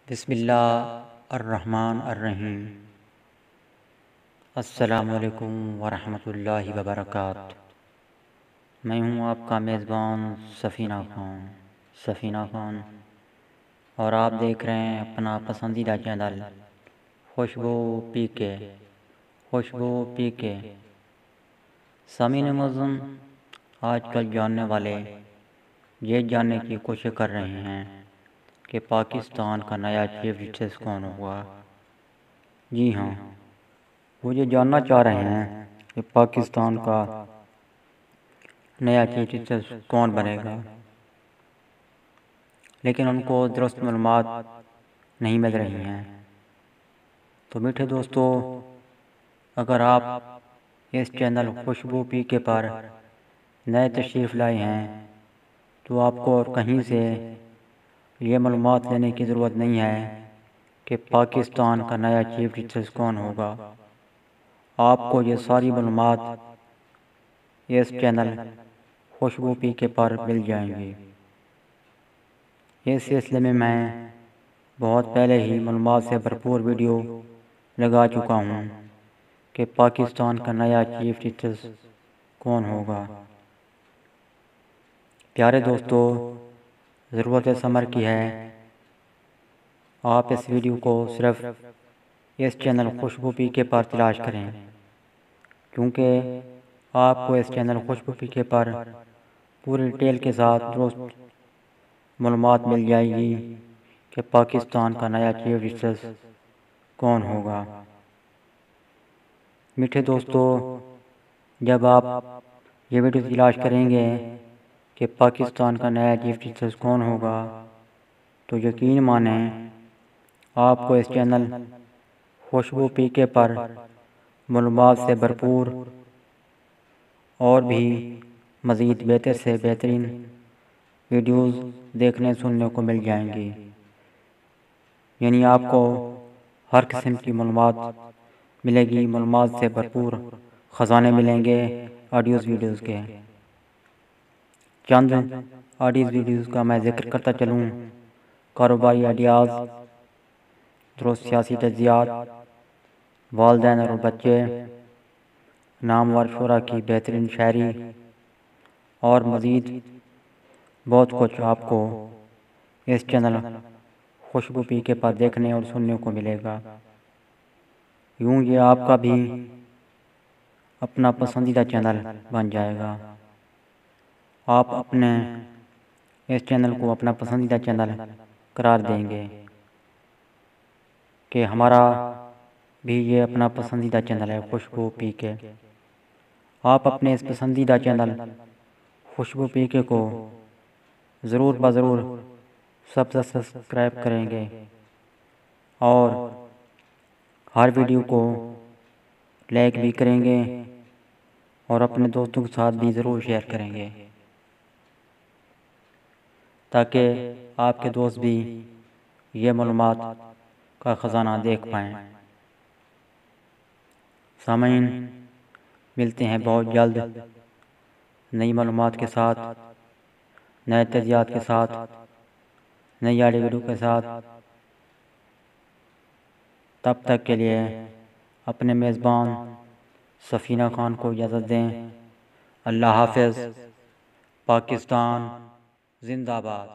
بسم اللہ الرحمن الرحیم۔ السلام علیکم ورحمۃ اللہ وبرکاتہ۔ میں ہوں آپ کا میزبان سفینہ خان اور آپ دیکھ رہے ہیں اپنا پسندیدہ چینل خوشبو پی کے۔ سامعین معظم، آج کل جاننے والے یہ جاننے کی کوشش کر رہے ہیں کہ پاکستان کا نیا چیف جسٹس کون ہوگا۔ جی ہاں، وہ یہ جاننا چاہ رہے ہیں کہ پاکستان کا نیا چیف جسٹس کون بنے گا، لیکن ان کو درست معلومات نہیں مل رہی ہیں۔ تو میٹھے دوستو، اگر آپ اس چینل خوشبو پی کے پر نئے تشریف لائے ہیں تو آپ کو اور کہیں سے یہ معلومات لینے کی ضرورت نہیں ہے کہ پاکستان کا نیا چیف جسٹس کون ہوگا۔ آپ کو یہ ساری معلومات اس چینل خوشبو پی کے پر مل جائیں گی۔ اس سلسلے میں بہت پہلے ہی معلومات سے بھرپور ویڈیو لگا چکا ہوں کہ پاکستان کا نیا چیف جسٹس کون ہوگا۔ پیارے دوستو، ضرورت سمر کی ہے آپ اس ویڈیو کو صرف اس چینل خوشبو پی کے پر تلاش کریں، کیونکہ آپ کو اس چینل خوشبو پی کے پر پوری ڈیٹیل کے ساتھ درست معلومات مل جائے گی کہ پاکستان کا نیا چیف جسٹس کون ہوگا۔ میٹھے دوستو، جب آپ یہ ویڈیو تلاش کریں گے کہ پاکستان کا نیا چیف جسٹس کون ہوگا تو یقین مانیں آپ کو اس چینل خوشبو پی کے پر معلومات سے بھرپور اور بھی مزید بہتر سے بہترین ویڈیوز دیکھنے سننے کو مل جائیں گی۔ یعنی آپ کو ہر قسم کی معلومات ملے گی، معلومات سے بھرپور خزانے ملیں گے آڈیوز ویڈیوز کے۔ چند آڈیوز ویڈیوز کا میں ذکر کرتا چلوں: کاروباری آئیڈیاز، درست سیاسی تجزیات، والدین اور بچے، نامور شعراء کی بہترین شاعری اور مزید بہت کچھ آپ کو اس چینل خوشبو پی کے پر دیکھنے اور سننے کو ملے گا۔ یوں یہ آپ کا بھی اپنا پسندیدہ چینل بن جائے گا۔ آپ اپنے اس چینل کو اپنا پسندیدہ چینل قرار دیں گے کہ ہمارا بھی یہ اپنا پسندیدہ چینل ہے خوشبو پی کے۔ آپ اپنے اس پسندیدہ چینل خوشبو پی کے کو ضرور بضرور سبسکرائب کریں گے اور ہر ویڈیو کو لائک بھی کریں گے اور اپنے دوستوں کے ساتھ بھی ضرور شیئر کریں گے تاکہ آپ کے دوست بھی یہ معلومات کا خزانہ دیکھ پائیں۔ سامعین، ملتے ہیں بہت جلد نئی معلومات کے ساتھ، نئے تجزیات کے ساتھ، نئی آڈیو ویڈیو کے ساتھ۔ تب تک کے لیے اپنے میزبان سفینہ خان کو اجازت دیں۔ اللہ حافظ۔ پاکستان زندہ باد۔